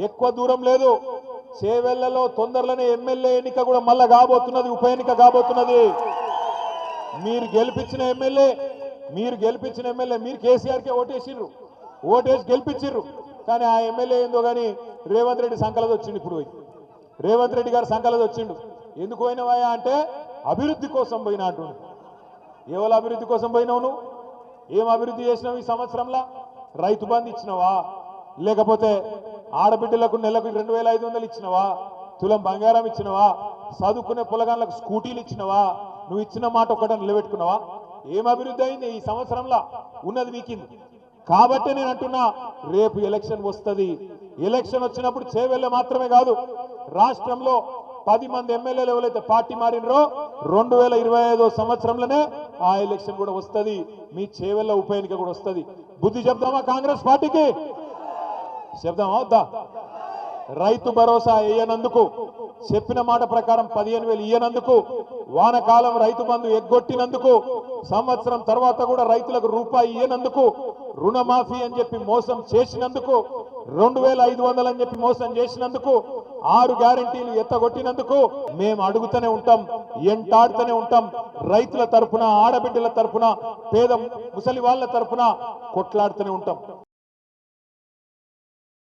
ఎక్కువ దూరం లేదు చేవెళ్లలో తొందరలోనే ఎమ్మెల్యే ఎన్నిక కూడా మళ్ళా కాబోతున్నది ఉప ఎన్నిక కాబోతున్నది మీరు గెలిపించిన ఎమ్మెల్యే మీరు కేసీఆర్ కే ఓటేసి గెలిపించిర్రు కానీ ఆ ఎమ్మెల్యే ఏందో గాని రేవంత్ రెడ్డి సంకలది వచ్చిండు ఇప్పుడు రేవంత్ రెడ్డి గారు సంకలది వచ్చిండు ఎందుకు పోయినవాయా అంటే అభివృద్ధి కోసం పోయినా అంటుండు ఎవల అభివృద్ధి కోసం పోయినావు నువ్వు ఏం అభివృద్ధి చేసినావు ఈ సంవత్సరంలో రైతు బంధు ఇచ్చినవా లేకపోతే ఆడబిడ్డలకు నెలకు 2500 ఇచ్చినవా తులం బంగారం ఇచ్చినవా చదువుకునే పొలగాళ్ళకు స్కూటీలు ఇచ్చినవా నువ్వు ఇచ్చిన మాట ఒక్కటే నిలబెట్టుకున్నావా ఏం అభివృద్ధి అయింది ఈ సంవత్సరంలో ఉన్నది వీకింది కాబట్టి నేను అంటున్నా రేపు ఎలక్షన్ వస్తుంది ఎలక్షన్ వచ్చినప్పుడు చేవెళ్ళ మాత్రమే కాదు రాష్ట్రంలో 10 మంది ఎమ్మెల్యేలు ఎవరైతే పార్టీ మారినరో 2025 సంవత్సరంలోనే ఆ ఎలక్షన్ కూడా వస్తుంది మీ చేవెళ్ళ ఉప ఎన్నిక కూడా వస్తుంది బుద్ధి చెప్దామా కాంగ్రెస్ పార్టీకి చెప్దామా వద్దా రైతు భరోసా ఇయ్యనందుకు చెప్పిన మాట ప్రకారం 15,000 ఇయ్యనందుకు వానకాలం రైతు బంధు ఎగ్గొట్టినందుకు సంవత్సరం తర్వాత కూడా రైతులకు రూపాయి ఇయ్యనందుకు రుణమాఫీ అని చెప్పి మోసం చేసినందుకు 2,500 అని చెప్పి మోసం చేసినందుకు 6 గ్యారెంటీలు ఎత్తగొట్టినందుకు మేము అడుగుతూనే ఉంటాం ఎంటాడుతూనే ఉంటాం రైతుల తరపున ఆడబిడ్డల తరపున పేద ముసలి వాళ్ళ తరపున కొట్లాడుతూనే ఉంటాం